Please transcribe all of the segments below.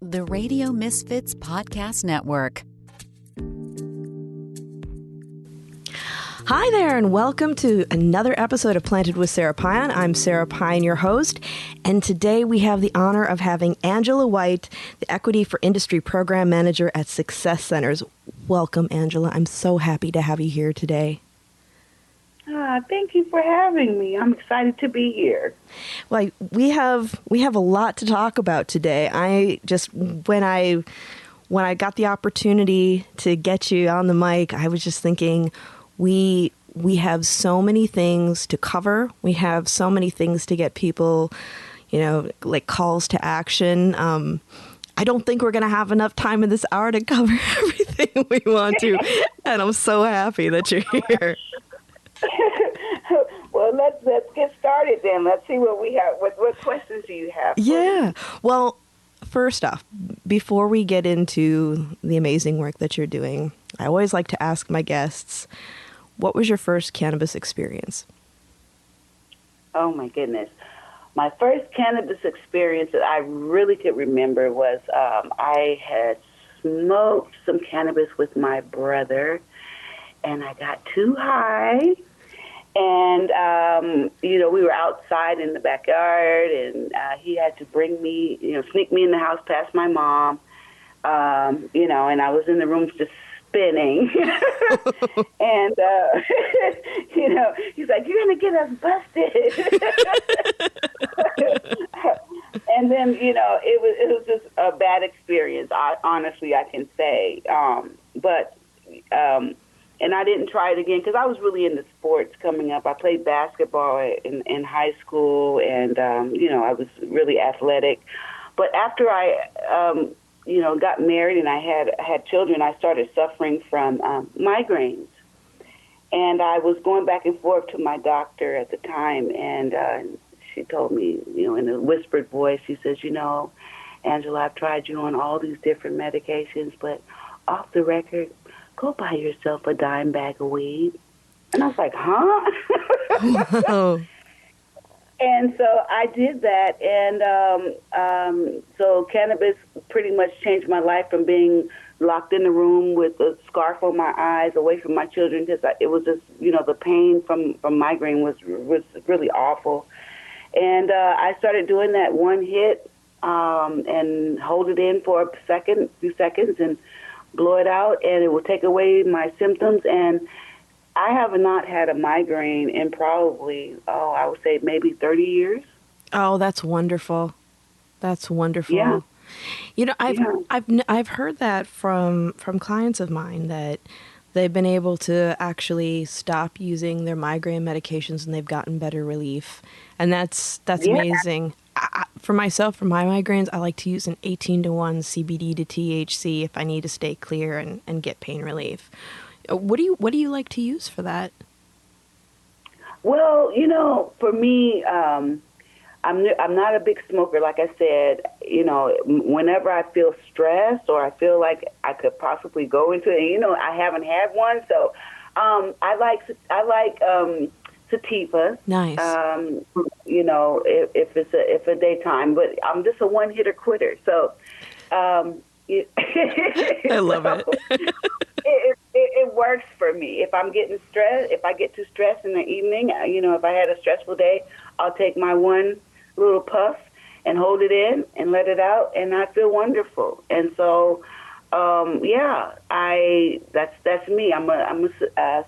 The Radio Misfits Podcast Network. Hi there, and welcome to another episode of Planted with Sara Pine. I'm Sara Pine, your host, and today we have the honor of having Angela White, the Equity for Industry Program Manager at Success Centers. Welcome, Angela. I'm so happy to have you here today. Thank you for having me. I'm excited to be here. Well, we have a lot to talk about today. When I got the opportunity to get you on the mic, I was just thinking we have so many things to cover. We have so many things to get people, like calls to action. I don't think we're going to have enough time in this hour to cover everything we want to, and I'm so happy that you're here. Well, let's get started then. Let's see what we have. What questions do you have? Yeah. Well, first off, before we get into the amazing work that you're doing, I always like to ask my guests, what was your first cannabis experience? Oh, my goodness. My first cannabis experience that I really could remember was I had smoked some cannabis with my brother, and I got too high. And, we were outside in the backyard, and he had to bring me, sneak me in the house past my mom, and I was in the room just spinning. And, he's like, "You're going to get us busted." And then, it was just a bad experience, honestly, I can say. And I didn't try it again because I was really into sports coming up. I played basketball in high school, and, I was really athletic. But after I, got married and I had children, I started suffering from migraines. And I was going back and forth to my doctor at the time, and she told me, in a whispered voice, she says, "Angela, I've tried you on all these different medications, but off the record, go buy yourself a dime bag of weed." And I was like, huh? Whoa. And so I did that. And so cannabis pretty much changed my life from being locked in the room with a scarf on my eyes, away from my children, because it was just, the pain from migraine was really awful. And I started doing that one hit and hold it in for a few seconds, and blow it out, and it will take away my symptoms. And I have not had a migraine in probably, I would say maybe 30 years. Oh, that's wonderful. That's wonderful. Yeah. I've heard that from clients of mine that they've been able to actually stop using their migraine medications and they've gotten better relief. And that's amazing. For myself, for my migraines, I like to use an 18-to-1 CBD to THC if I need to stay clear and get pain relief. What do you like to use for that? Well, for me, I'm not a big smoker. Like I said, whenever I feel stressed or I feel like I could possibly go into it, I haven't had one, so I like sativa. Nice. If it's a daytime, but I'm just a one-hitter quitter. So, I love it. It works for me. If I'm getting stressed, if I get too stressed in the evening, if I had a stressful day, I'll take my one little puff and hold it in and let it out, and I feel wonderful. And so, that's me. I'm a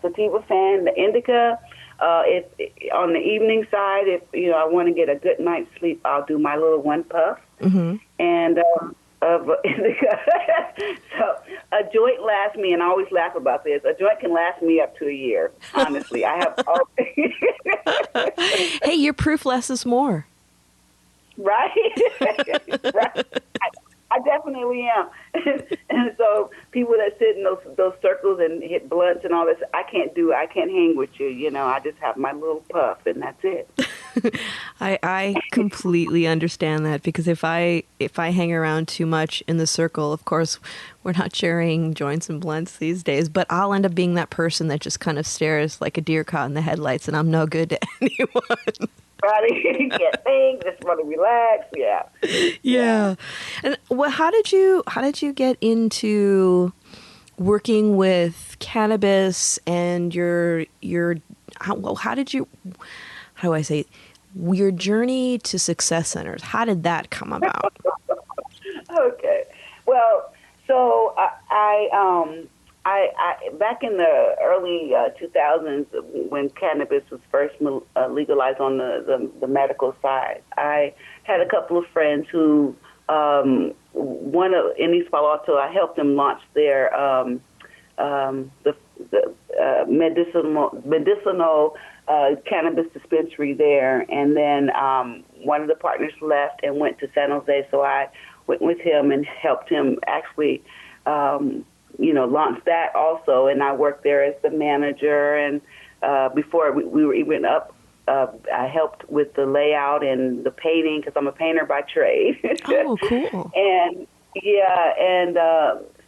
sativa fan. The indica. If on the evening side, if I want to get a good night's sleep, I'll do my little one puff, and of indica. So a joint lasts me, and I always laugh about this. A joint can last me up to a year. Honestly, I have. Hey, your proof less is more. Right. Right. I definitely am. And so people that sit in those circles and hit blunts and all this, I can't hang with you. I just have my little puff, and that's it. I completely understand that, because if I hang around too much in the circle, of course, we're not sharing joints and blunts these days, but I'll end up being that person that just kind of stares like a deer caught in the headlights, and I'm no good to anyone. Right? Can't think, just want to relax. Yeah. Yeah. And how did you get into working with cannabis and how did you, how do I say, your journey to success centers? How did that come about? Okay. Well, so I back in the early 2000s when cannabis was first legalized on the medical side, I had a couple of friends who one in East Palo Alto. I helped them launch their the medicinal cannabis dispensary there, and then one of the partners left and went to San Jose, so I went with him and helped him actually, launch that also. And I worked there as the manager, and before we were even up, I helped with the layout and the painting because I'm a painter by trade. Oh, cool. And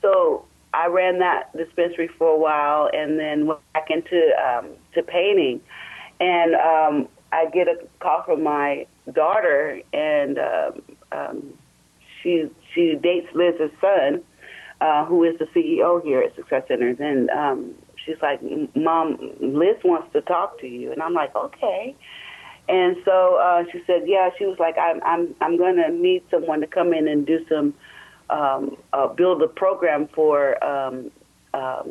so I ran that dispensary for a while, and then went back into to painting. And I get a call from my daughter, and she dates Liz's son, who is the CEO here at Success Centers. And she's like, "Mom, Liz wants to talk to you." And I'm like, "Okay." And so she said, "Yeah." She was like, "I'm going to need someone to come in and do some build a program for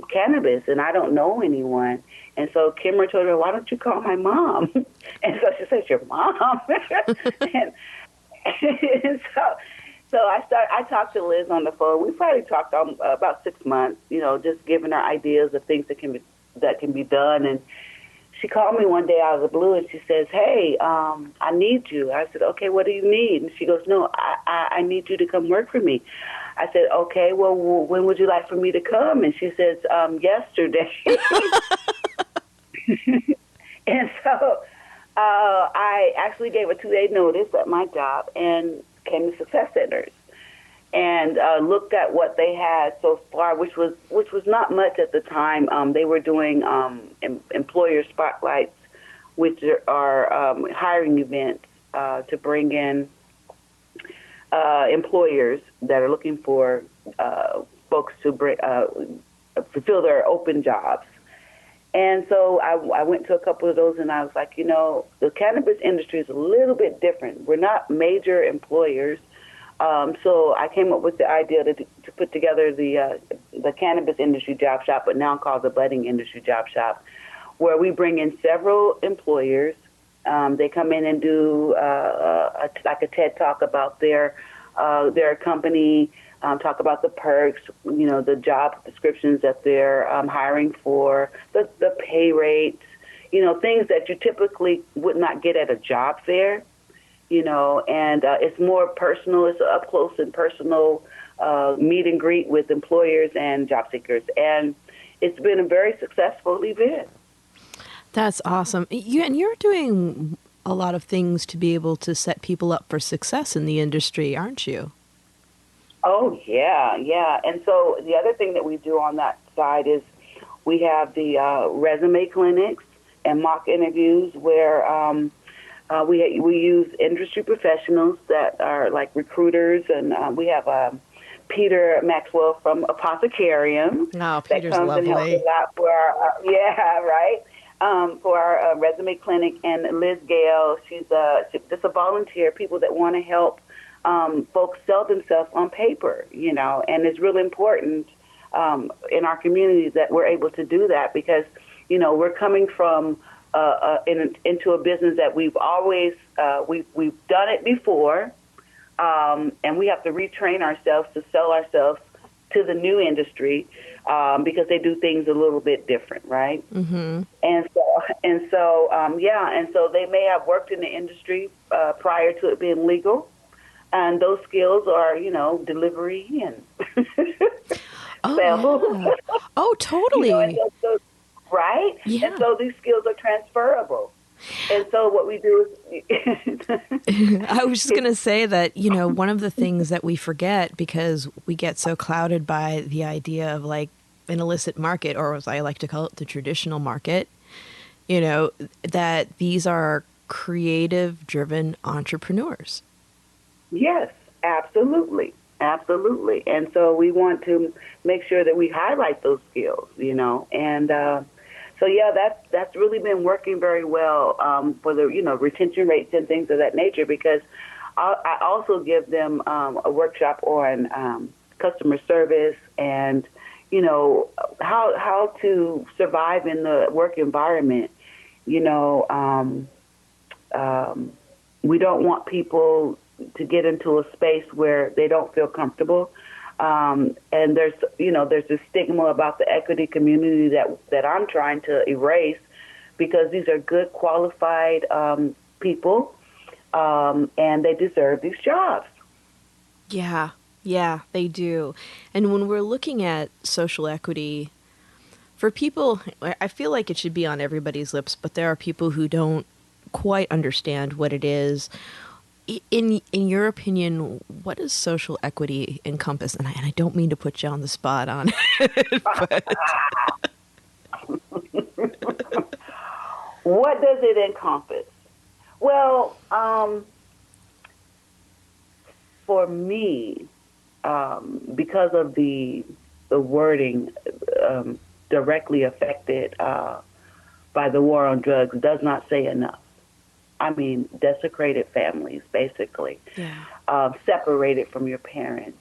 cannabis, and I don't know anyone." And so Kimmer told her, "Why don't you call my mom?" And so she said, "Your mom?" and so I talked to Liz on the phone. We probably talked about 6 months, just giving her ideas of things that can be done. And she called me one day out of the blue, and she says, "Hey, I need you." I said, "Okay, what do you need?" And she goes, "No, I need you to come work for me." I said, "Okay, well, when would you like for me to come?" And she says, "Yesterday." And so I actually gave a 2-day notice at my job and came to Success Centers and looked at what they had so far, which was not much at the time. They were doing employer spotlights, which are hiring events to bring in employers that are looking for folks to fulfill their open jobs. And so I went to a couple of those, and I was like, the cannabis industry is a little bit different. We're not major employers. So I came up with the idea to put together the cannabis industry job shop, but now called the budding industry job shop, where we bring in several employers. They come in and do like a TED talk about their company, talk about the perks, the job descriptions that they're hiring for, the pay rates, things that you typically would not get at a job fair. And it's more personal. It's up close and personal meet and greet with employers and job seekers. And it's been a very successful event. That's awesome. And you're doing a lot of things to be able to set people up for success in the industry, aren't you? Oh, yeah, yeah. And so the other thing that we do on that side is we have the resume clinics and mock interviews where we use industry professionals that are like recruiters, and we have Peter Maxwell from Apothecarium. Oh, Peter's that comes lovely. And helps a lot for our, right? For our resume clinic, and Liz Gale, she's just a volunteer, people that want to help folks sell themselves on paper, and it's really important in our community that we're able to do that because, we're coming from into a business that we've always we've done it before, and we have to retrain ourselves to sell ourselves to the new industry because they do things a little bit different, right? Mm-hmm. And so they may have worked in the industry prior to it being legal, and those skills are delivery and Oh, yeah. Oh, totally. Right? Yeah. And so these skills are transferable. And so what we do is... I was just going to say that, one of the things that we forget because we get so clouded by the idea of like an illicit market, or as I like to call it, the traditional market, that these are creative-driven entrepreneurs. Yes, absolutely. Absolutely. And so we want to make sure that we highlight those skills, and so yeah, that's really been working very well for the retention rates and things of that nature, because I also give them a workshop on customer service and how to survive in the work environment. We don't want people to get into a space where they don't feel comfortable. And there's a stigma about the equity community that I'm trying to erase, because these are good, qualified people, and they deserve these jobs. Yeah, they do. And when we're looking at social equity, for people, I feel like it should be on everybody's lips, but there are people who don't quite understand what it is. In your opinion, what does social equity encompass? And I don't mean to put you on the spot on it, but... What does it encompass? Well, for me, because of the wording directly affected by the war on drugs, does not say enough. I mean, desecrated families, basically. Yeah. Separated from your parents,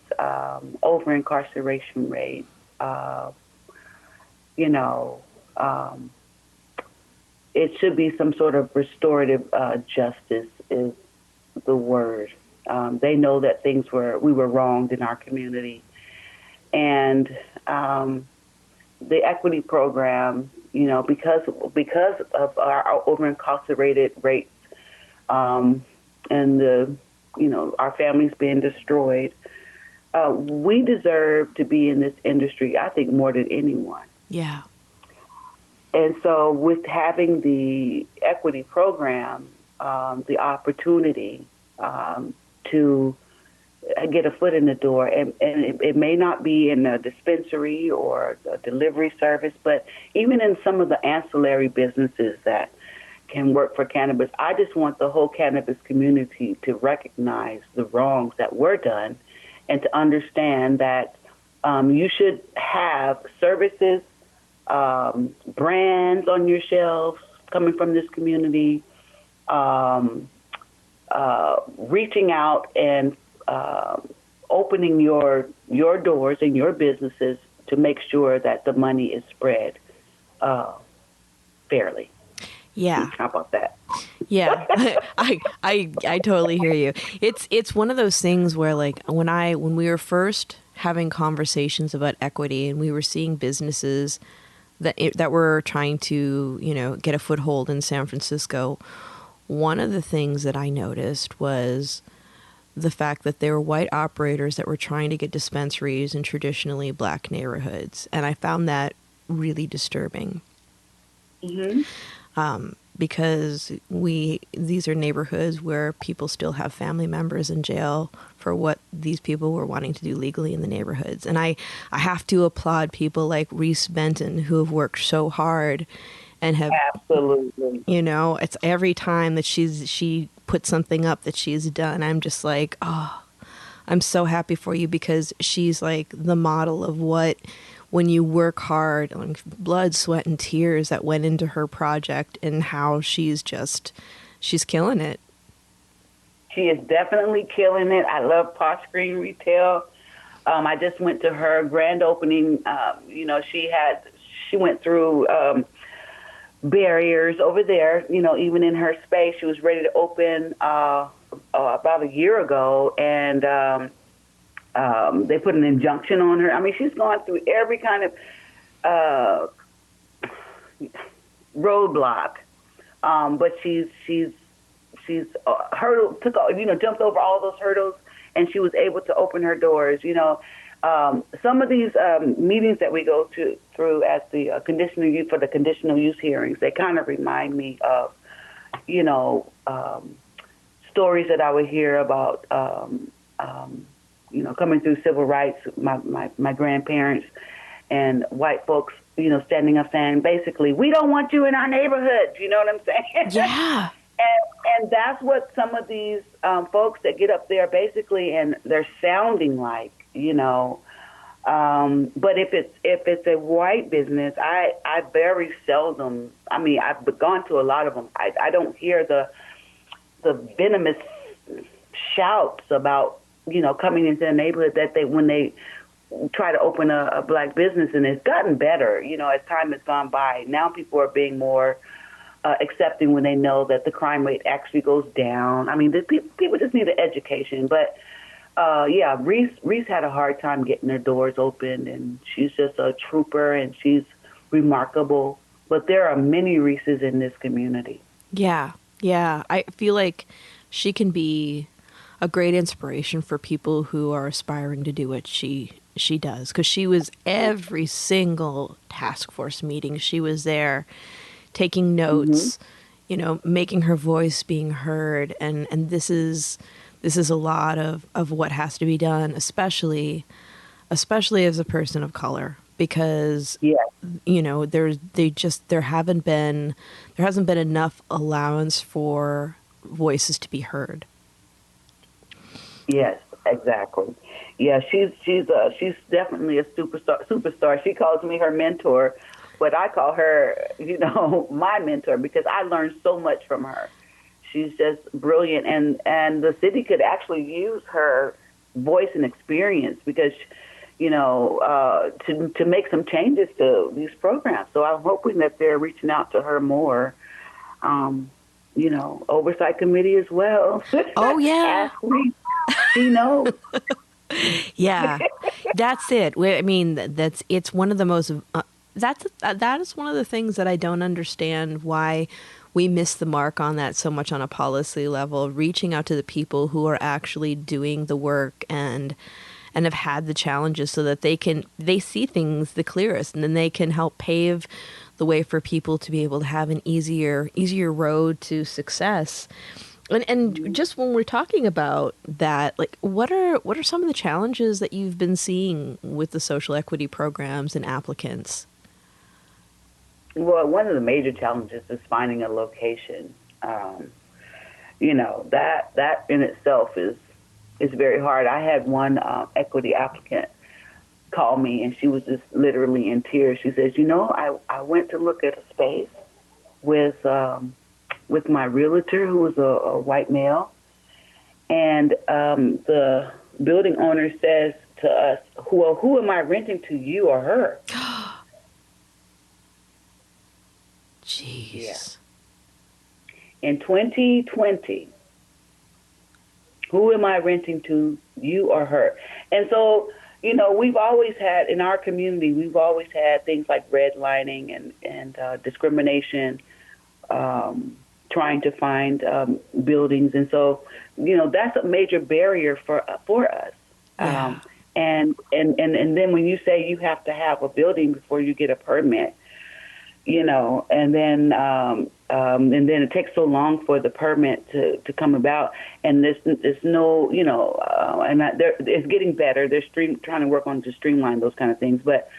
over-incarceration rates, it should be some sort of restorative justice is the word. They know that we were wronged in our community. And the equity program, because of our over-incarcerated rates, and our families being destroyed, we deserve to be in this industry, I think, more than anyone. Yeah. And so with having the equity program, the opportunity to get a foot in the door, and it may not be in a dispensary or a delivery service, but even in some of the ancillary businesses that can work for cannabis. I just want the whole cannabis community to recognize the wrongs that were done and to understand that you should have services, brands on your shelves coming from this community, reaching out and opening your doors and your businesses to make sure that the money is spread fairly. Yeah. How about that? Yeah, I totally hear you. It's one of those things where, like, when we were first having conversations about equity and we were seeing businesses that were trying to get a foothold in San Francisco, one of the things that I noticed was the fact that there were white operators that were trying to get dispensaries in traditionally black neighborhoods, and I found that really disturbing. Mm-hmm. Because these are neighborhoods where people still have family members in jail for what these people were wanting to do legally in the neighborhoods. And I have to applaud people like Reese Benton, who have worked so hard and have... Absolutely. It's every time that she puts something up that she's done, I'm just like, oh, I'm so happy for you, because she's like the model of what... when you work hard, like blood, sweat, and tears that went into her project, and how she's killing it. She is definitely killing it. I love Posh Green Retail. I just went to her grand opening. She went through barriers over there, even in her space. She was ready to open about a year ago, and they put an injunction on her. I mean, she's gone through every kind of roadblock, but she's jumped over all those hurdles, and she was able to open her doors. Some of these meetings that we go through at the conditional use hearings, they kind of remind me of stories that I would hear about. Coming through civil rights, my grandparents and white folks, standing up saying, basically, we don't want you in our neighborhoods. You know what I'm saying? Yeah. And that's what some of these folks that get up there basically, and they're sounding like, but if it's a white business, I very seldom. I mean, I've gone to a lot of them. I don't hear the venomous shouts about coming into the neighborhood that when they try to open a black business, and it's gotten better. As time has gone by, now people are being more accepting when they know that the crime rate actually goes down. I mean, people just need an education. But, Reese had a hard time getting her doors open, and she's just a trooper, and she's remarkable. But there are many Reeses in this community. Yeah. I feel like she can be a great inspiration for people who are aspiring to do what she does. Because she was every single task force meeting. She was there taking notes, making her voice being heard. And this is a lot of what has to be done, especially as a person of color, because there hasn't been enough allowance for voices to be heard. Yes, exactly. Yeah, she's definitely a superstar. She calls me her mentor, but I call her, my mentor, because I learned so much from her. She's just brilliant, and the city could actually use her voice and experience because, to make some changes to these programs. So I'm hoping that they're reaching out to her more. Oversight committee as well. Oh yeah, Ask me. She knows. Yeah, that's it. I mean, it's one of the most. That is one of the things that I don't understand why we miss the mark on that so much on a policy level. Reaching out to the people who are actually doing the work and have had the challenges, so that they see things the clearest, and then they can help pave the way for people to be able to have an easier road to success. And just when we're talking about that, like, what are some of the challenges that you've been seeing with the social equity programs and applicants? Well, one of the major challenges is finding a location. That in itself is very hard. I had one equity applicant call me, and she was just literally in tears. She says, I went to look at a space with my realtor, who was a white male, and the building owner says to us, who am I renting to, you or her? Jeez. Yeah. In 2020, who am I renting to, you or her? And so, we've always had, in our community, things like redlining and discrimination, trying to find buildings. And so, that's a major barrier for us. Yeah. And then when you say you have to have a building before you get a permit, and then it takes so long for the permit to come about, and there's no, it's getting better. They're trying to work on to streamline those kind of things. But,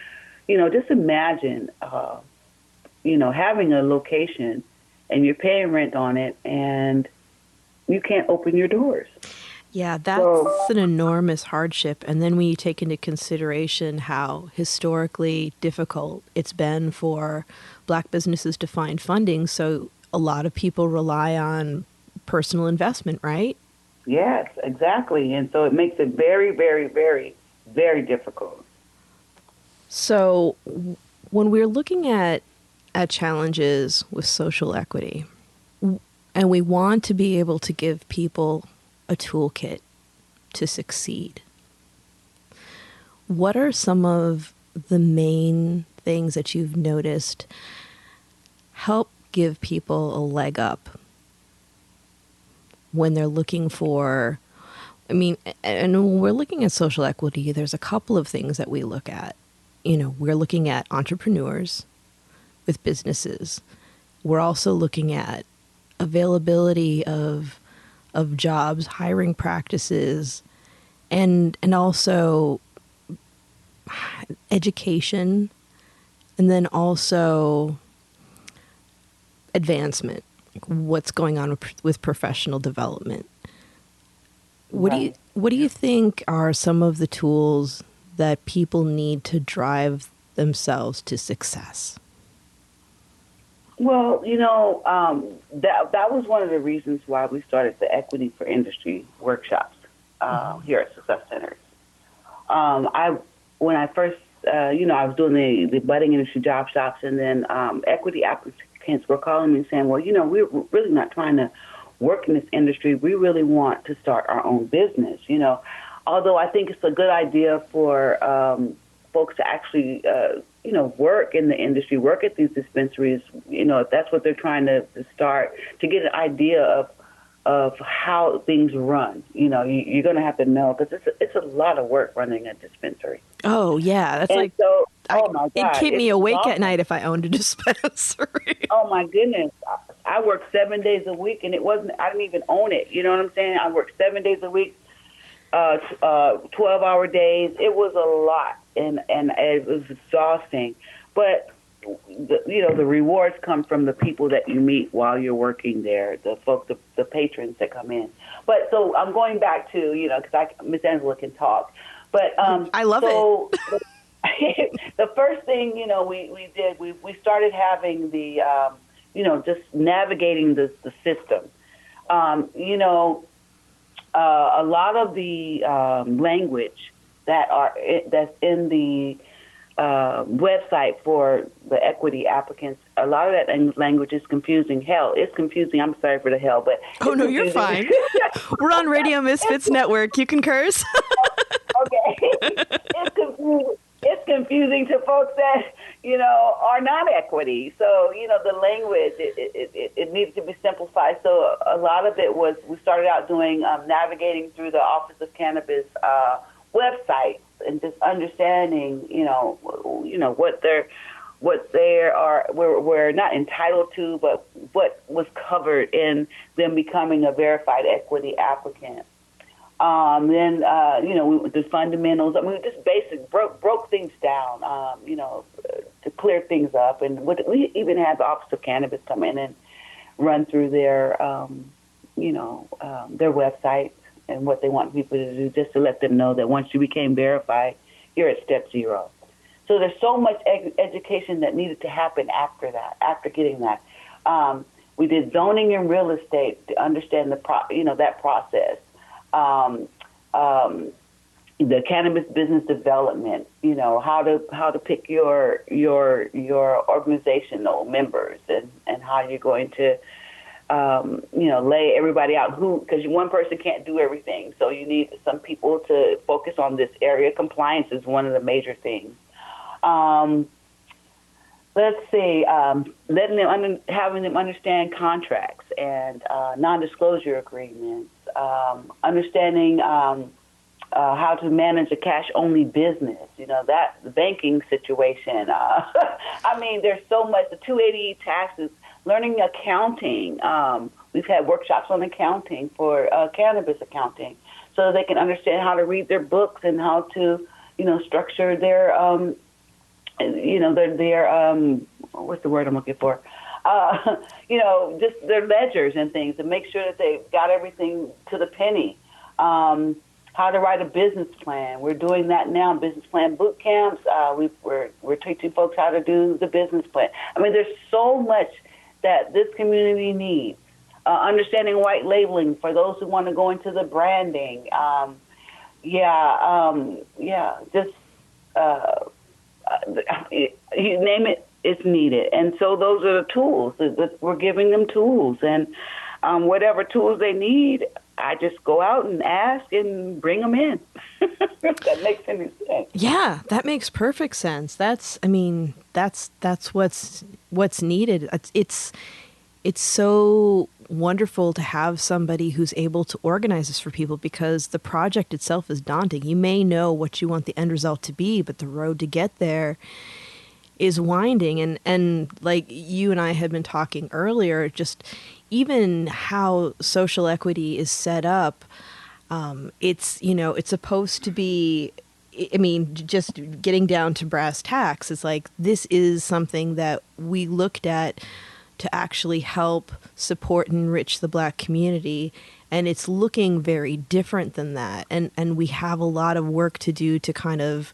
just imagine, having a location and you're paying rent on it and you can't open your doors. Yeah, that's an enormous hardship. And then when you take into consideration how historically difficult it's been for Black businesses to find funding, so a lot of people rely on personal investment, right? Yes, exactly. And so it makes it very, very, very, very difficult. So when we're looking at challenges with social equity, and we want to be able to give people a toolkit to succeed, what are some of the main things that you've noticed help give people a leg up when they're looking for, and when we're looking at social equity, there's a couple of things that we look at. We're looking at entrepreneurs with businesses. We're also looking at availability of jobs, hiring practices, and also education, and then also advancement. what's going on with professional development. Right. What do you think are some of the tools that people need to drive themselves to success? Well, that was one of the reasons why we started the Equity for Industry workshops here at Success Centers. When I first, I was doing the budding industry job shops, and then equity applicants were calling me and saying, well, we're really not trying to work in this industry. We really want to start our own business, Although I think it's a good idea for folks to actually, work in the industry, work at these dispensaries, if that's what they're trying to start, to get an idea of how things run. You're going to have to know, because it's a lot of work running a dispensary. Oh, yeah. That's and so, oh my God. It'd keep me awake awesome. at night if I owned a dispensary. Oh my goodness. I worked 7 days a week, and I didn't even own it. You know what I'm saying? I worked 7 days a week, 12-hour days. It was a lot, and it was exhausting. But the rewards come from the people that you meet while you're working there, the folks, the patrons that come in. But so I'm going back to, because Miss Angela can talk. But I love it. The first thing, we did, we started having the, just navigating the system. A lot of the language that's in the website for the equity applicants, a lot of that language is confusing. Hell, it's confusing. I'm sorry for the hell, but oh no, you're fine. We're on Radio Misfits Network. You can curse. Okay, it's confusing to folks that are not equity. So the language it needs to be simplified. So a lot of it was, we started out doing navigating through the Office of Cannabis website, and just understanding, what we're not entitled to, but what was covered in them becoming a verified equity applicant. Then, the fundamentals. I mean, just basic broke things down, to clear things up. And we even had the Office of Cannabis come in and run through their website and what they want people to do, just to let them know that once you became verified, you're at step 0. So there's so much education that needed to happen after that, after getting that. We did zoning and real estate to understand that process. The cannabis business development, how to pick your organizational members, and how you're going to lay everybody out, because one person can't do everything. So you need some people to focus on this area. Compliance is one of the major things. Let's see, having them understand contracts and non-disclosure agreements, understanding how to manage a cash-only business, the banking situation. I mean, there's so much, the 280E taxes, learning accounting. We've had workshops on accounting for cannabis accounting, so they can understand how to read their books and how to, structure their, their what's the word I'm looking for? Just their ledgers and things, to make sure that they've got everything to the penny. How to write a business plan. We're doing that now, business plan boot camps. We're teaching folks how to do the business plan. I mean, there's so much that this community needs. Understanding white labeling for those who want to go into the branding. Just you name it, it's needed. And so those are the tools. We're giving them tools, and whatever tools they need, I just go out and ask and bring them in. If that makes any sense. Yeah, that makes perfect sense. That's what's needed. It's so wonderful to have somebody who's able to organize this for people, because the project itself is daunting. You may know what you want the end result to be, but the road to get there is winding. And like you and I had been talking earlier, just even how social equity is set up, it's supposed to be, I mean, just getting down to brass tacks, it's like, this is something that we looked at to actually help support and enrich the Black community. And it's looking very different than that. And we have a lot of work to do to kind of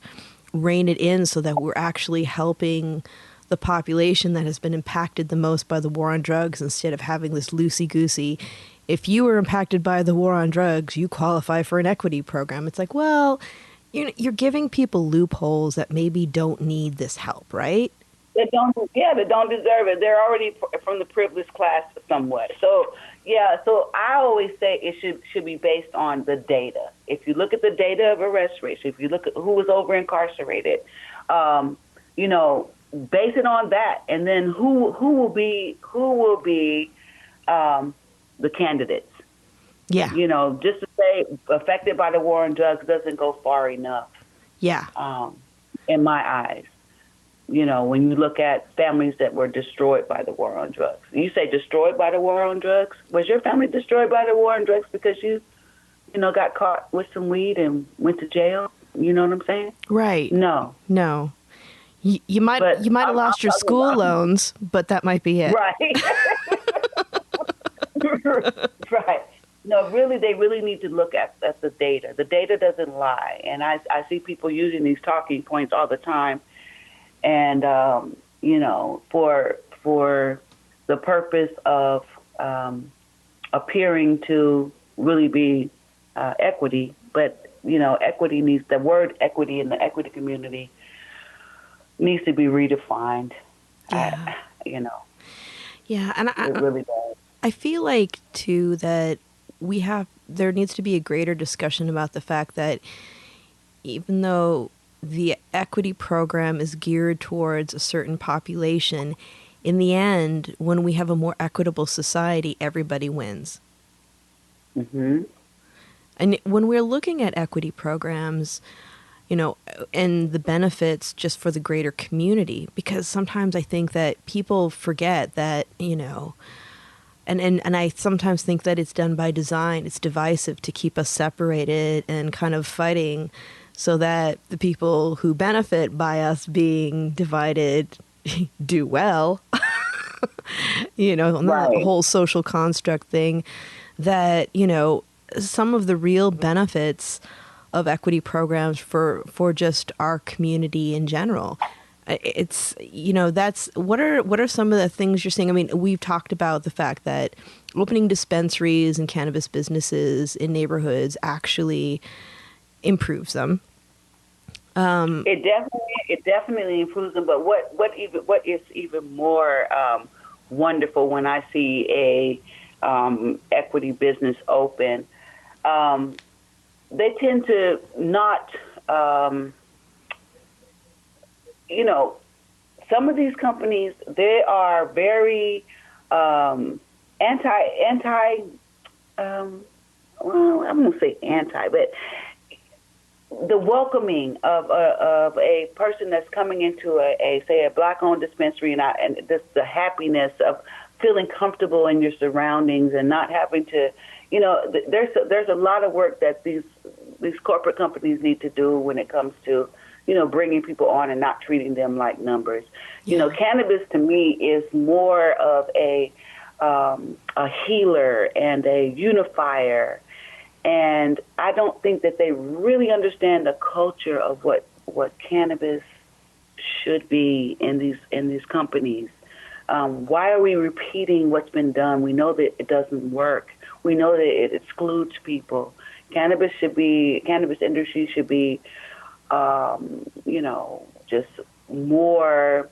rein it in so that we're actually helping the population that has been impacted the most by the war on drugs, instead of having this loosey-goosey, if you were impacted by the war on drugs, you qualify for an equity program. It's like, well, you're giving people loopholes that maybe don't need this help, right? That don't deserve it. They're already from the privileged class somewhat. So, so I always say it should be based on the data. If you look at the data of arrest rates, if you look at who was over incarcerated, base it on that, and then who will be the candidates. Yeah. Just to say affected by the war on drugs doesn't go far enough. Yeah. In my eyes. When you look at families that were destroyed by the war on drugs. You say destroyed by the war on drugs? Was your family destroyed by the war on drugs because you got caught with some weed and went to jail? You know what I'm saying? Right. No. You might have lost your school loans, but that might be it. Right. Right. No, really, they really need to look at the data. The data doesn't lie. And I see people using these talking points all the time. And, for the purpose of appearing to really be equity. But, equity needs, the word equity in the equity community needs to be redefined. Yeah. Yeah, and it really does. I feel like, too, that there needs to be a greater discussion about the fact that even though the equity program is geared towards a certain population, in the end, when we have a more equitable society, everybody wins. Mm-hmm. And when we're looking at equity programs, and the benefits just for the greater community, because sometimes I think that people forget that, and I sometimes think that it's done by design. It's divisive to keep us separated and kind of fighting so that the people who benefit by us being divided do well. On Right. that whole social construct thing, that, some of the real benefits of equity programs for just our community in general. It's, that's, what are some of the things you're seeing? I mean, we've talked about the fact that opening dispensaries and cannabis businesses in neighborhoods actually improves them. It definitely improves them. But what is even more wonderful when I see a equity business open, they tend to not, some of these companies, they are very anti. Well, I'm going to say anti, but the welcoming of a person that's coming into a Black-owned dispensary, and this the happiness of feeling comfortable in your surroundings and not having to, there's a lot of work that these corporate companies need to do when it comes to, bringing people on and not treating them like numbers. Yeah. Cannabis to me is more of a healer and a unifier. And I don't think that they really understand the culture of what cannabis should be in these companies. Why are we repeating what's been done? We know that it doesn't work. We know that it excludes people. Cannabis industry should be, just more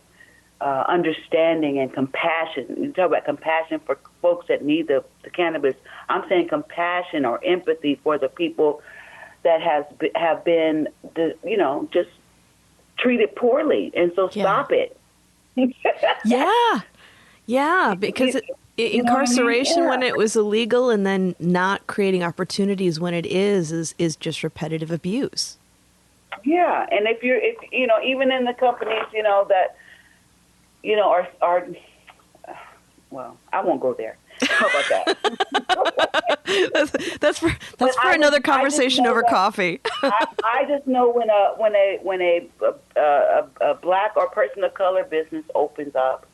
understanding and compassion. You talk about compassion for folks that need the cannabis. I'm saying compassion or empathy for the people that have been, just treated poorly. And so stop it. Yeah, because incarceration when it was illegal and then not creating opportunities when it is just repetitive abuse. Yeah, and if even in the companies, that, are well, I won't go there. How about that? that's for another conversation over coffee. I just know when a Black or person of color business opens up,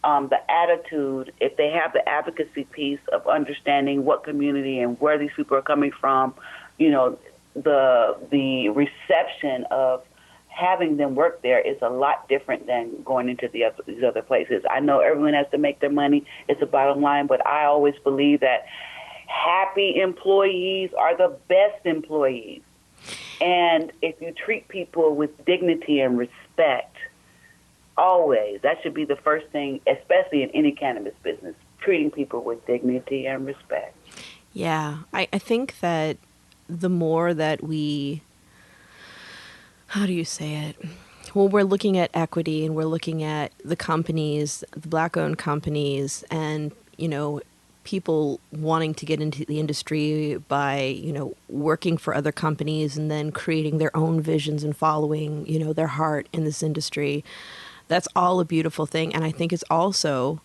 the attitude, if they have the advocacy piece of understanding what community and where these people are coming from, the reception of having them work there is a lot different than going into these other places. I know everyone has to make their money. It's a bottom line, but I always believe that happy employees are the best employees. And if you treat people with dignity and respect, always, that should be the first thing, especially in any cannabis business, treating people with dignity and respect. Yeah, I think that the more that how do you say it? Well, we're looking at equity and we're looking at the companies, the Black-owned companies, and, people wanting to get into the industry by, working for other companies and then creating their own visions and following, their heart in this industry. That's all a beautiful thing. And I think it's also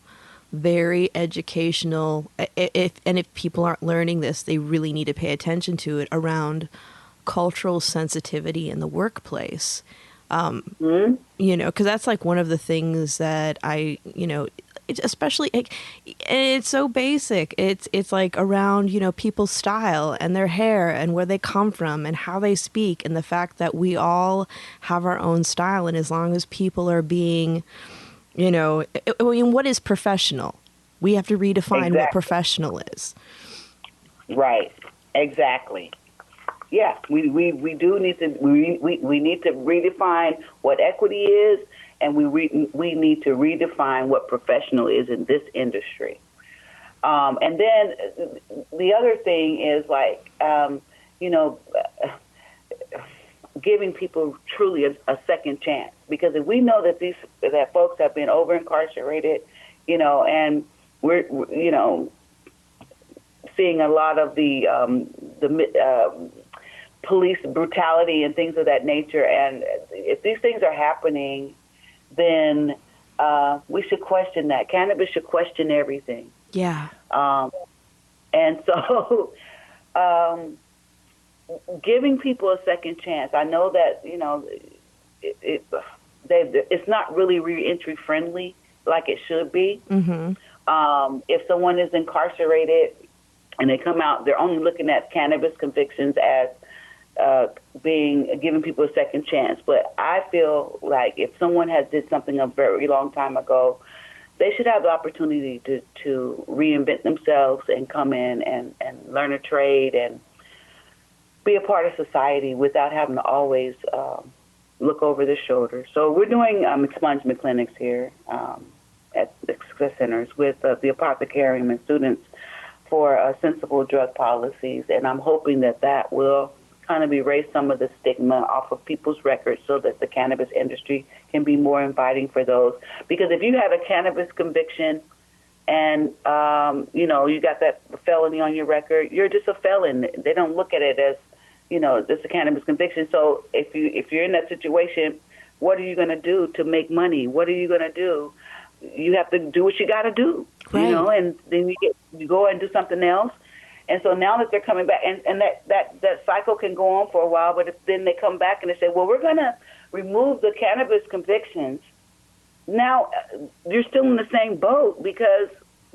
very educational. If people aren't learning this, they really need to pay attention to it around cultural sensitivity in the workplace. Because that's like one of the things that it's especially, it's so basic. It's like around, people's style and their hair and where they come from and how they speak, and the fact that we all have our own style. And as long as people are being, what is professional? We have to redefine what professional is. Right. Exactly. Yeah, we do need to we need to redefine what equity is, and we need to redefine what professional is in this industry. And then the other thing is giving people truly a second chance, because if we know that folks have been over incarcerated, and we're seeing a lot of the police brutality and things of that nature, and if these things are happening, then we should question that. Cannabis should question everything. Yeah. And so giving people a second chance. I know that it's not really reentry friendly like it should be. Mm-hmm. If someone is incarcerated and they come out, they're only looking at cannabis convictions as giving people a second chance. But I feel like if someone has did something a very long time ago, they should have the opportunity to reinvent themselves and come in and learn a trade and be a part of society without having to always look over their shoulder. So we're doing expungement clinics here at the Success Centers with the apothecarium and students for sensible drug policies, and I'm hoping that will kind of erase some of the stigma off of people's records so that the cannabis industry can be more inviting for those. Because if you have a cannabis conviction and, you got that felony on your record, you're just a felon. They don't look at it as, just a cannabis conviction. So if you're in that situation, what are you going to do to make money? What are you going to do? You have to do what you got to do, right. And then you go and do something else. And so now that they're coming back, and that cycle can go on for a while, but then they come back and they say, well, we're going to remove the cannabis convictions. Now you're still in the same boat because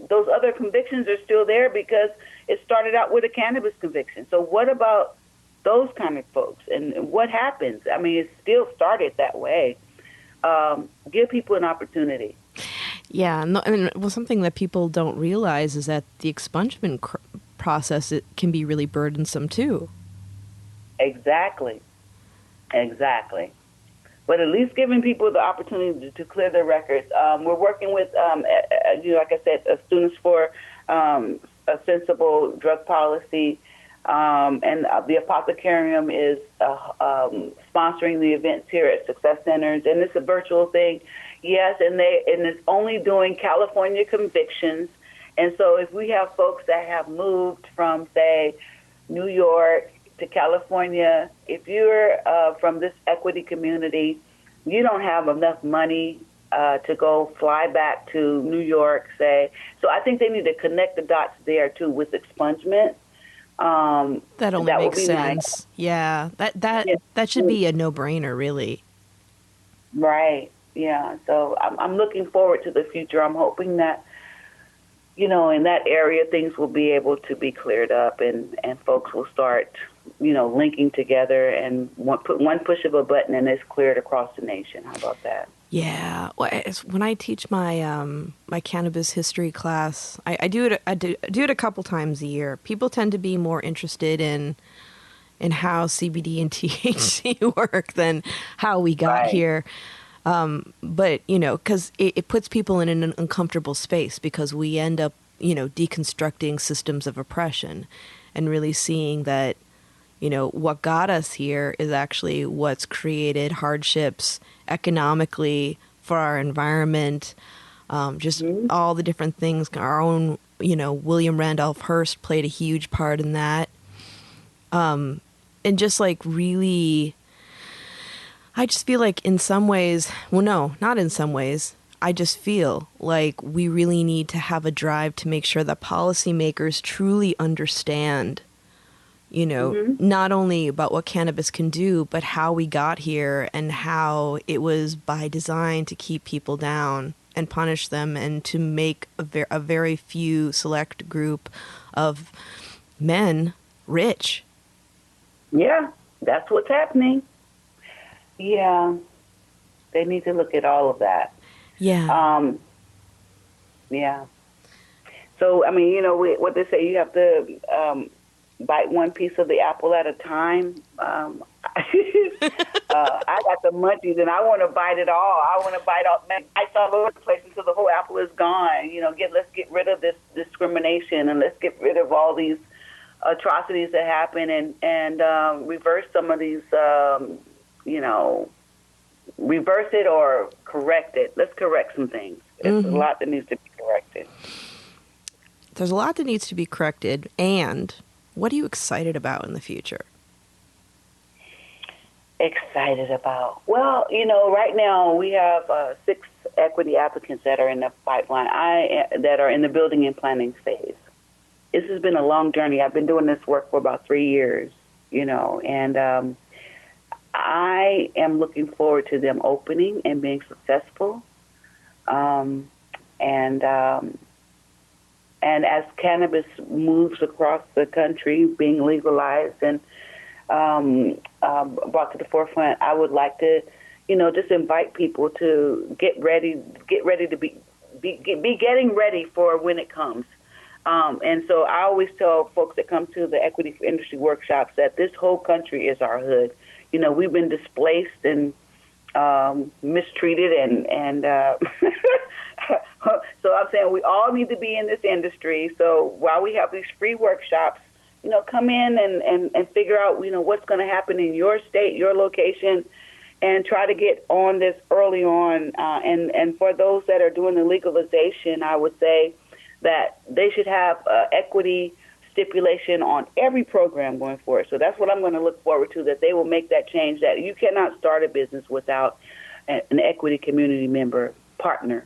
those other convictions are still there because it started out with a cannabis conviction. So what about those kind of folks? And what happens? I mean, it still started that way. Give people an opportunity. Yeah, and something that people don't realize is that the expungement process, it can be really burdensome too. Exactly. But at least giving people the opportunity to clear their records. We're working with, like I said, students for a sensible drug policy, and the apothecarium is sponsoring the events here at Success Centers, and it's a virtual thing. Yes, and it's only doing California convictions. And so if we have folks that have moved from, say, New York to California, if you're from this equity community, you don't have enough money to go fly back to New York, say. So I think they need to connect the dots there, too, with expungement. That only makes sense. Nice. Yeah, that should be a no-brainer, really. Right. Yeah. So I'm looking forward to the future. I'm hoping that, in that area, things will be able to be cleared up and folks will start, linking together and put one push of a button and it's cleared across the nation. How about that? Yeah. Well, when I teach my my cannabis history class, I do it. I do it a couple times a year. People tend to be more interested in how CBD and THC work than how we got Right. here. But, because it puts people in an uncomfortable space because we end up, deconstructing systems of oppression and really seeing that, what got us here is actually what's created hardships economically for our environment, just all the different things. Our own, William Randolph Hearst played a huge part in that. And just like really, I just feel like in some ways, well, no, not in some ways. I just feel like we really need to have a drive to make sure that policymakers truly understand, not only about what cannabis can do, but how we got here and how it was by design to keep people down and punish them and to make a very few select group of men rich. Yeah, that's what's happening. Yeah, they need to look at all of that. Yeah. Yeah. So, I mean, what they say, you have to bite one piece of the apple at a time. I got the munchies, and I want to bite it all. I want to bite all. I saw all over the place until the whole apple is gone. Let's get rid of this discrimination, and let's get rid of all these atrocities that happen, and reverse some of these. Reverse it or correct it. Let's correct some things. There's a lot that needs to be corrected. There's a lot that needs to be corrected. And what are you excited about in the future? Excited about? Well, right now we have 6 equity applicants that are in the pipeline. That are in the building and planning phase. This has been a long journey. I've been doing this work for about 3 years, and I am looking forward to them opening and being successful. And as cannabis moves across the country, being legalized and brought to the forefront, I would like to, just invite people to get ready to be getting ready for when it comes. And so I always tell folks that come to the equity industry workshops that this whole country is our hood. We've been displaced and mistreated, and so I'm saying we all need to be in this industry. So while we have these free workshops, come in and figure out, what's going to happen in your state, your location, and try to get on this early on. And for those that are doing the legalization, I would say that they should have equity stipulation on every program going forward. So that's what I'm going to look forward to, that they will make that change, that you cannot start a business without an equity community member partner.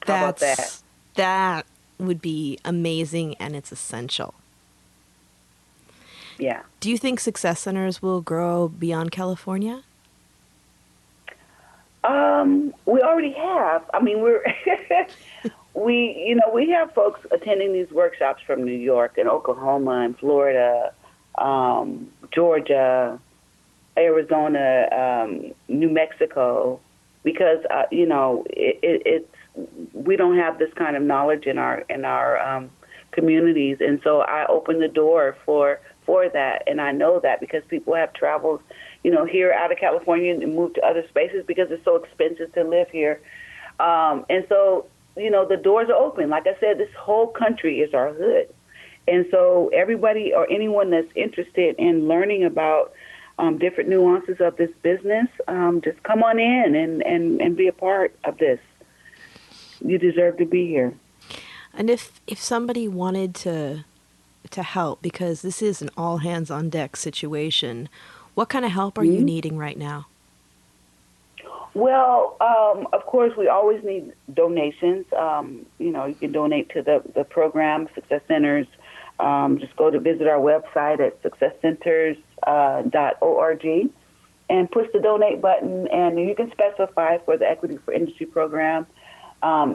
How about that? That would be amazing, and it's essential. Yeah. Do you think success centers will grow beyond California? We already have. I mean, we have folks attending these workshops from New York and Oklahoma and Florida, Georgia, Arizona, New Mexico, because we don't have this kind of knowledge in our communities, and so I open the door for that, and I know that because people have traveled, here out of California and moved to other spaces because it's so expensive to live here, and so the doors are open. Like I said, this whole country is our hood, and so everybody or anyone that's interested in learning about different nuances of this business, just come on in and be a part of this. You deserve to be here. And if somebody wanted to help, because this is an all hands on deck situation, what kind of help are you needing right now? Well, of course, we always need donations. You can donate to the program, Success Centers. Just visit our website at successcenters.org and push the donate button, and you can specify for the Equity for Industry program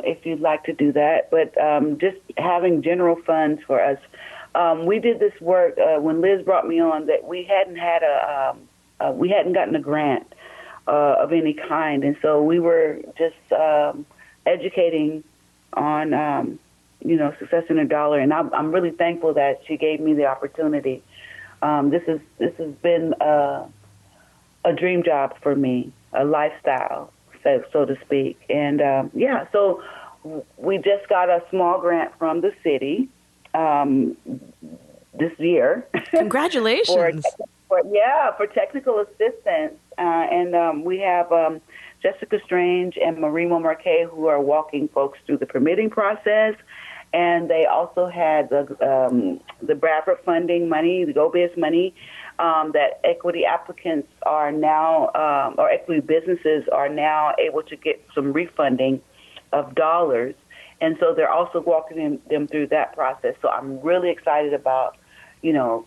if you'd like to do that. But just having general funds for us. We did this work when Liz brought me on that we hadn't gotten a grant of any kind, and so we were just educating on success in a dollar. And I'm really thankful that she gave me the opportunity. This has been a dream job for me, a lifestyle, so to speak. And so we just got a small grant from the city this year. Congratulations! for technical assistance, and we have Jessica Strange and Marima Marquet, who are walking folks through the permitting process. And they also had the Bradford funding money, the GoBiz money, that equity applicants are now, or equity businesses are now able to get some refunding of dollars. And so they're also walking them through that process. So I'm really excited about,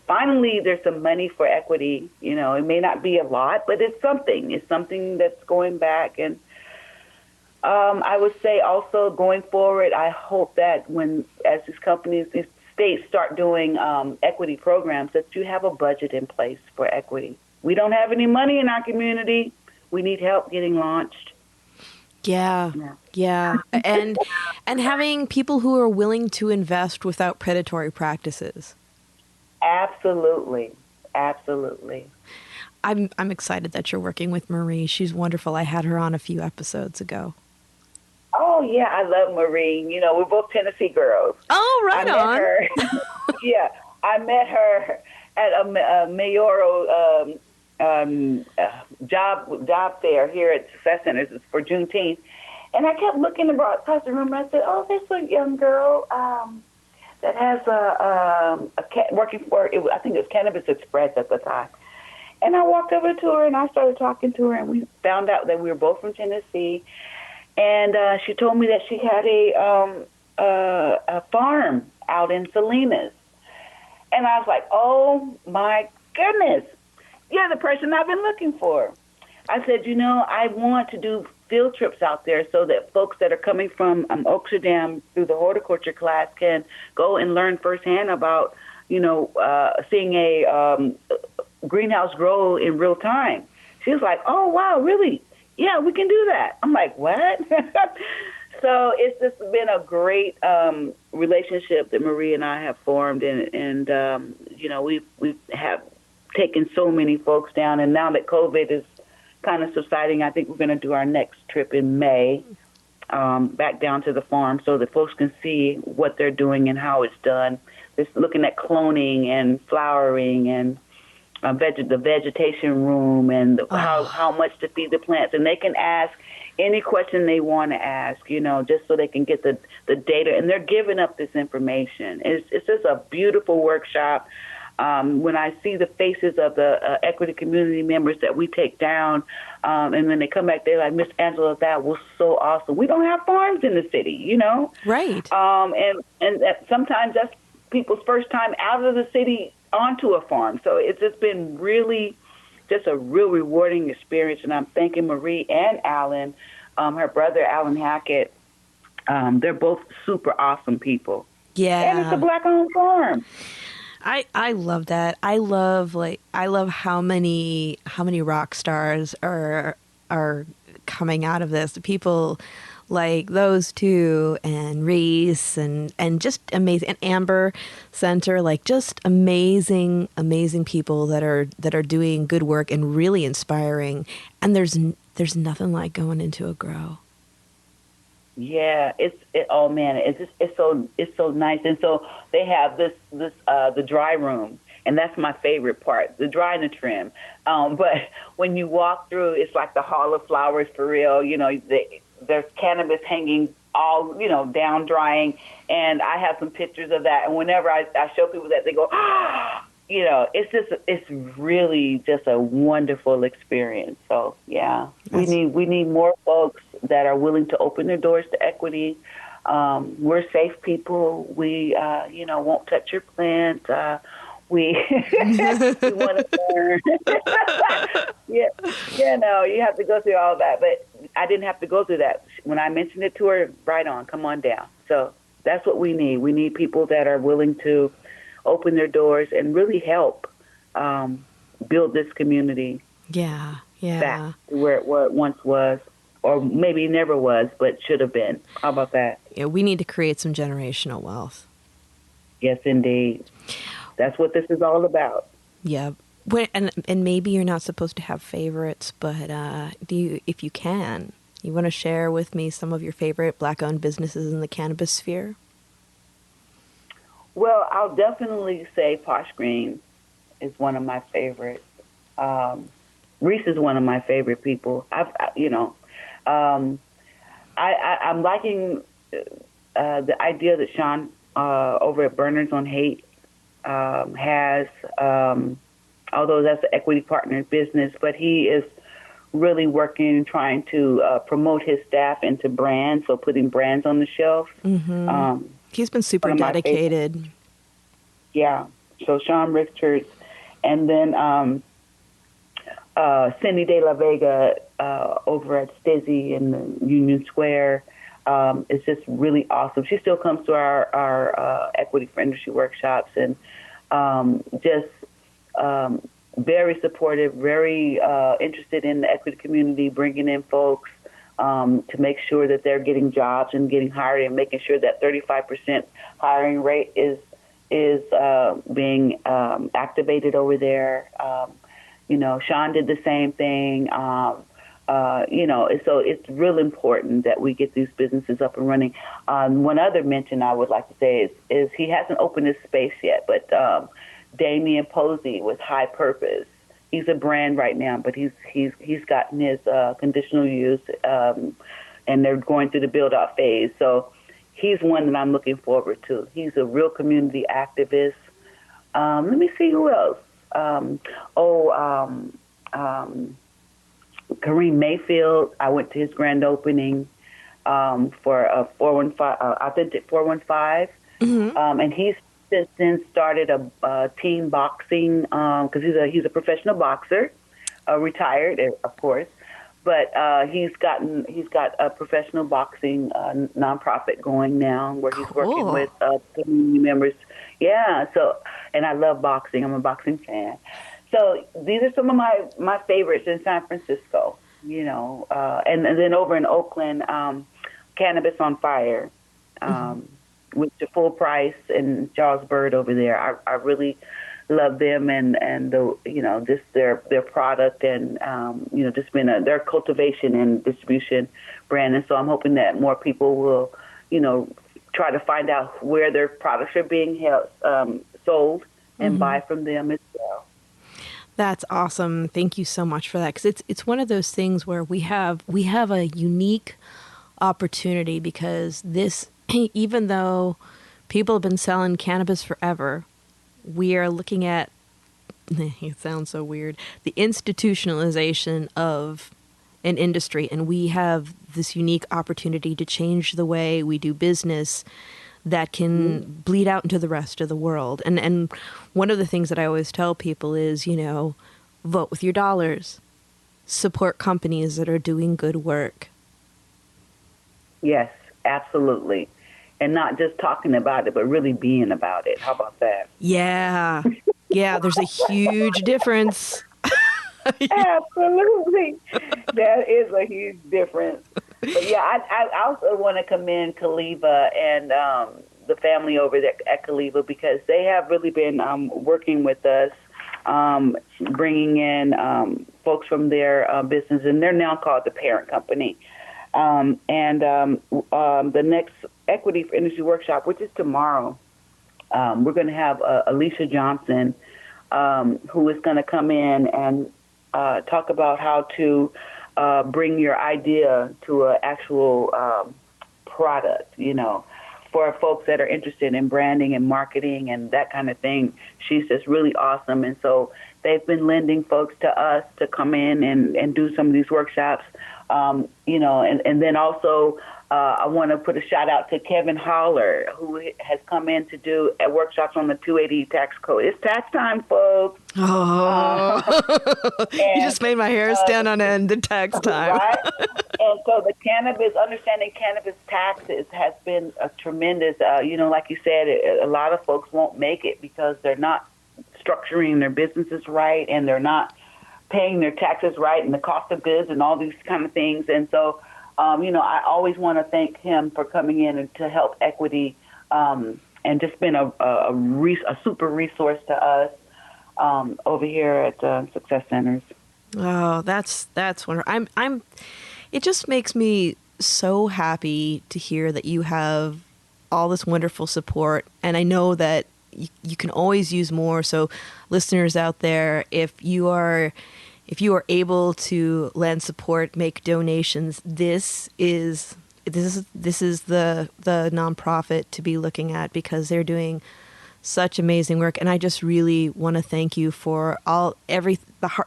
finally there's some money for equity. It may not be a lot, but it's something. It's something that's going back. And I would say also going forward, I hope that as these states start doing equity programs, that you have a budget in place for equity. We don't have any money in our community. We need help getting launched. Yeah. And having people who are willing to invest without predatory practices. Absolutely. I'm excited that you're working with Marie. She's wonderful. I had her on a few episodes ago. Oh, yeah, I love Marie. We're both Tennessee girls. Oh, right on. Her, I met her at a mayoral job fair here at Success Centers for Juneteenth. And I kept looking across the room, and I said, oh, there's a young girl that has working for, I think it was Cannabis Express at the time. And I walked over to her, and I started talking to her, and we found out that we were both from Tennessee. And she told me that she had a farm out in Salinas. And I was like, oh, my goodness, you're the person I've been looking for. I said, I want to do field trips out there so that folks that are coming from Oaksterdam through the horticulture class can go and learn firsthand about, seeing a greenhouse grow in real time. She was like, oh, wow, really? Yeah, we can do that. I'm like, what? So it's just been a great relationship that Marie and I have formed, and we have taken so many folks down. And now that COVID is kind of subsiding, I think we're going to do our next trip in May back down to the farm so that folks can see what they're doing and how it's done. Just looking at cloning and flowering and the vegetation room and how much to feed the plants. And they can ask any question they want to ask, just so they can get the data. And they're giving up this information. It's just a beautiful workshop. When I see the faces of the equity community members that we take down, and when they come back, they're like, Miss Angela, that was so awesome. We don't have farms in the city, Right. And sometimes that's people's first time out of the city onto a farm. So it's just been really just a real rewarding experience. And I'm thanking Marie and Alan, her brother, Alan Hackett. They're both super awesome people. Yeah. And it's a Black-owned farm. I love that. I love how many rock stars are coming out of this. People like those two and Reese and just amazing, and Amber Center, like just amazing people that are doing good work and really inspiring. And there's nothing like going into a grow. Yeah, it's so nice. And so they have this the dry room, and that's my favorite part, the dry and the trim. But when you walk through, it's like the Hall of Flowers for real. There's cannabis hanging all, down drying, and I have some pictures of that. And whenever I show people that, they go, it's really just a wonderful experience. So yeah, we need more folks that are willing to open their doors to equity. We're safe people. We, won't touch your plant. we we want to learn. Yeah, you have to go through all that. But I didn't have to go through that. When I mentioned it to her, right on, come on down. So that's what we need. We need people that are willing to open their doors and really help build this community Yeah, yeah. back to where it once was, or maybe never was, but should have been. How about that? Yeah, we need to create some generational wealth. Yes, indeed. That's what this is all about. Yeah. And maybe you're not supposed to have favorites, but if you can, you want to share with me some of your favorite Black-owned businesses in the cannabis sphere? Well, I'll definitely say Posh Green is one of my favorites. Reese is one of my favorite people. I'm liking the idea that Sean over at Burners on Hate has, although that's an equity partner business, but he is really working, trying to promote his staff into brands, so putting brands on the shelf. Mm-hmm. He's been super dedicated. Yeah. So Sean Richards, and then Cindy De La Vega over at Stizzy in the Union Square is just really awesome. She still comes to our equity for industry workshops, and just very supportive, very interested in the equity community, bringing in folks to make sure that they're getting jobs and getting hired, and making sure that 35% hiring rate is being activated over there. Sean did the same thing. So it's real important that we get these businesses up and running. One other mention I would like to say is he hasn't opened his space yet, but Damian Posey with High Purpose. He's a brand right now, but he's gotten his conditional use, and they're going through the build-out phase. So he's one that I'm looking forward to. He's a real community activist. Let me see who else. Kareem Mayfield. I went to his grand opening for a 415, authentic 415, and he's since then started a team boxing because he's a professional boxer, retired, of course, but he's got a professional boxing nonprofit going now where he's working with community members. Yeah, so, and I love boxing. I'm a boxing fan. So these are some of my favorites in San Francisco, and then over in Oakland, Cannabis on Fire, with the Full Price and Charles Bird over there. I really love them and just their product and just been their cultivation and distribution brand. And so I'm hoping that more people will try to find out where their products are being sold and buy from them as well. That's awesome. Thank you so much for that, because it's one of those things where we have a unique opportunity, because this, even though people have been selling cannabis forever, we are looking at, it sounds so weird, the institutionalization of an industry, and we have this unique opportunity to change the way we do business that can bleed out into the rest of the world. And one of the things that I always tell people is, vote with your dollars, support companies that are doing good work. Yes, absolutely. And not just talking about it, but really being about it. How about that? Yeah. Yeah, there's a huge difference. Absolutely. That is a huge difference. But yeah, I also want to commend Kaliva and the family over there at Kaliva, because they have really been working with us, bringing in folks from their business, and they're now called the parent company. The next Equity for Industry Workshop, which is tomorrow, we're going to have Alicia Johnson, who is going to come in and talk about how to bring your idea to an actual product, for folks that are interested in branding and marketing and that kind of thing. She's just really awesome. And so they've been lending folks to us to come in and do some of these workshops. And then also I want to put a shout out to Kevin Holler, who has come in to do workshops on the 280 tax code. It's tax time, folks. Oh, you just made my hair stand on end. The tax time, right? And so understanding cannabis taxes has been a tremendous. Like you said, a lot of folks won't make it because they're not structuring their businesses right, and they're not paying their taxes right, and the cost of goods, and all these kind of things. And so, I always want to thank him for coming in and to help equity, and just been a super resource to us over here at Success Centers. Oh, that's wonderful. It just makes me so happy to hear that you have all this wonderful support, and I know that you can always use more. So, listeners out there, if you are able to lend support, make donations, this is the nonprofit to be looking at, because they're doing such amazing work. And I just really want to thank you for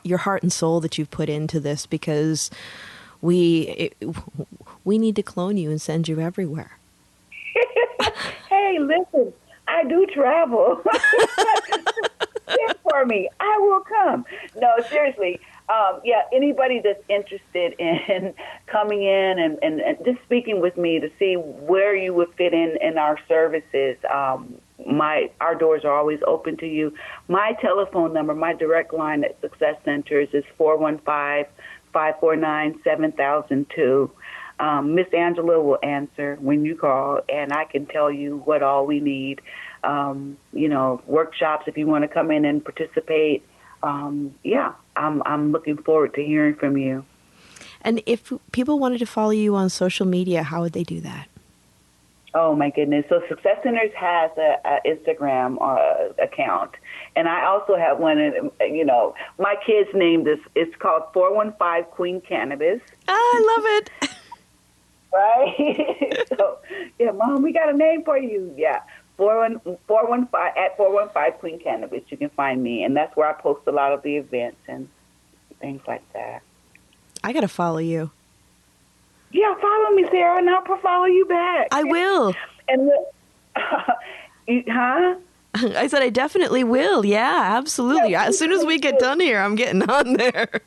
your heart and soul that you've put into this, because we need to clone you and send you everywhere. Hey, listen, I do travel. Send for me. I will come. No, seriously. Anybody that's interested in coming in and just speaking with me to see where you would fit in our services, our doors are always open to you. My telephone number, my direct line at Success Centers is 415-549-7002. Miss Angela will answer when you call, and I can tell you what all we need. Workshops if you want to come in and participate. I'm looking forward to hearing from you. And if people wanted to follow you on social media, how would they do that? Oh, my goodness. So Success Centers has an Instagram account. And I also have one, my kids named this. It's called 415 Queen Cannabis. I love it. Right? So, Mom, we got a name for you. Yeah. 415 Queen Cannabis. You can find me. And that's where I post a lot of the events and things like that. I got to follow you. Yeah, follow me, Sarah, and I'll follow you back. I will. And huh? I said I definitely will. Yeah, absolutely. Yeah, as soon as we get done here, I'm getting on there.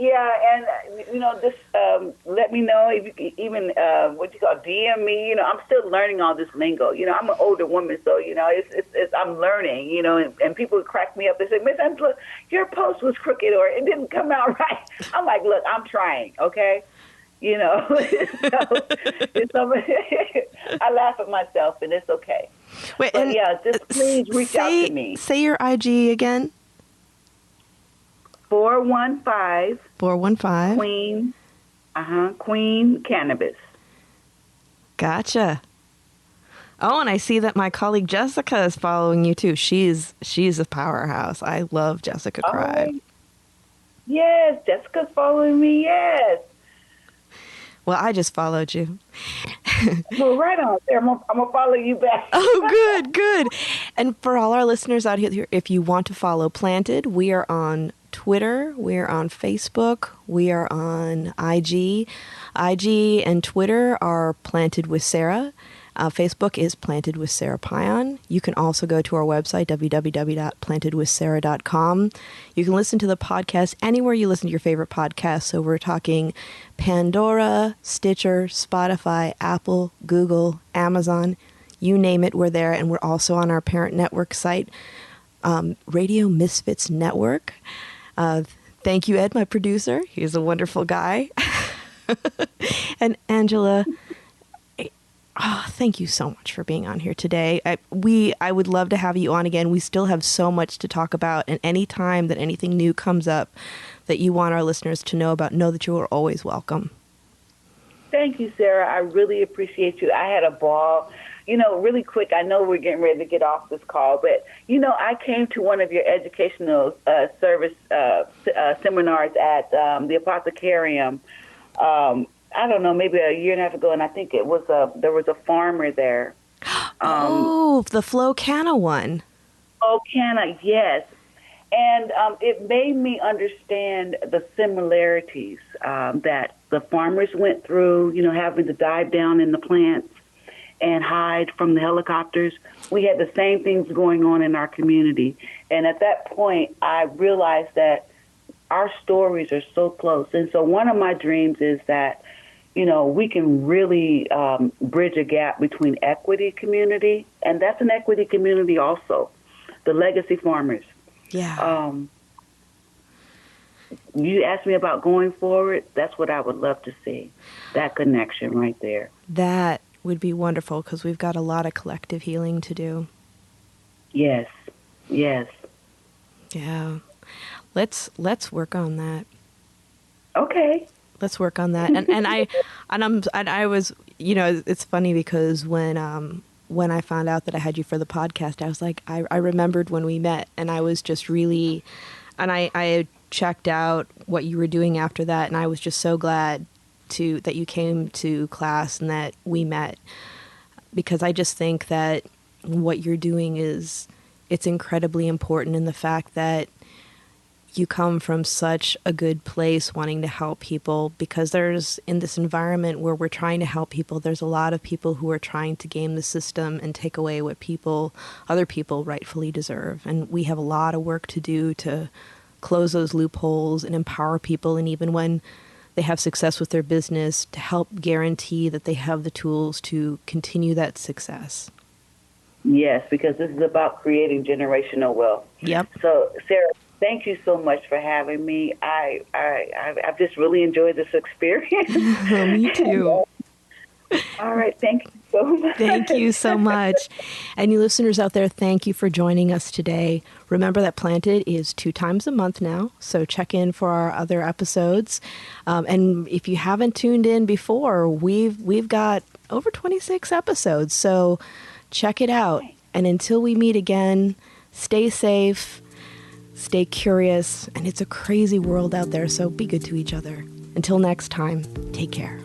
Yeah, and just let me know if you can even DM me. I'm still learning all this lingo. I'm an older woman, so it's I'm learning. And people would crack me up. They say, Miss Angela, your post was crooked or it didn't come out right. I'm like, look, I'm trying. Okay. So I laugh at myself, and it's okay. Wait, but just please reach out to me. Say your IG again. 415 Queen Cannabis. Gotcha. Oh, and I see that my colleague Jessica is following you too. She's a powerhouse. I love Jessica Cribe. Yes, Jessica's following me. Yes. Well, I just followed you. Well, right on. I'm gonna follow you back. Oh, good. And for all our listeners out here, if you want to follow Planted, we are on Twitter, we're on Facebook, we are on IG. IG and Twitter are Planted with Sarah. Facebook is Planted with Sarah Pion. You can also go to our website, www.plantedwithsarah.com. You can listen to the podcast anywhere you listen to your favorite podcasts. So we're talking Pandora, Stitcher, Spotify, Apple, Google, Amazon, you name it, we're there. And we're also on our parent network site, Radio Misfits Network. Thank you, Ed, my producer. He's a wonderful guy. And Angela, thank you so much for being on here today. I would love to have you on again. We still have so much to talk about, and any time that anything new comes up that you want our listeners to know about, know that you are always welcome. Thank you, Sarah. I really appreciate you. I had a ball. Really quick, I know we're getting ready to get off this call, but, I came to one of your educational service seminars at the Apothecarium. I don't know, maybe a year and a half ago, and I think there was a farmer there. The Flo Canna one. Oh, Canna, yes. And it made me understand the similarities that the farmers went through, having to dive down in the plants and hide from the helicopters. We had the same things going on in our community. And at that point, I realized that our stories are so close. And so one of my dreams is that, we can really bridge a gap between equity community, and that's an equity community also, the legacy farmers. Yeah. You asked me about going forward. That's what I would love to see, that connection right there. That would be wonderful because we've got a lot of collective healing to do. Yes. Yes. Yeah. Let's work on that. Okay. Let's work on that. And I was, it's funny because when I found out that I had you for the podcast, I was like, I remembered when we met, and I was just really, and I checked out what you were doing after that, and I was just so glad that you came to class and that we met, because I just think that what you're doing it's incredibly important in the fact that you come from such a good place wanting to help people, because there's, in this environment where we're trying to help people, there's a lot of people who are trying to game the system and take away what other people rightfully deserve. And we have a lot of work to do to close those loopholes and empower people. And even when they have success with their business, to help guarantee that they have the tools to continue that success. Yes, because this is about creating generational wealth. Yep. So, Sarah, thank you so much for having me. I've just really enjoyed this experience. Me too. All right. Thank you so much. Thank you so much. And you listeners out there, thank you for joining us today. Remember that Planted is 2 times a month now, so check in for our other episodes. And if you haven't tuned in before, we've got over 26 episodes, so check it out. And until we meet again, stay safe, stay curious, and it's a crazy world out there, so be good to each other. Until next time, take care.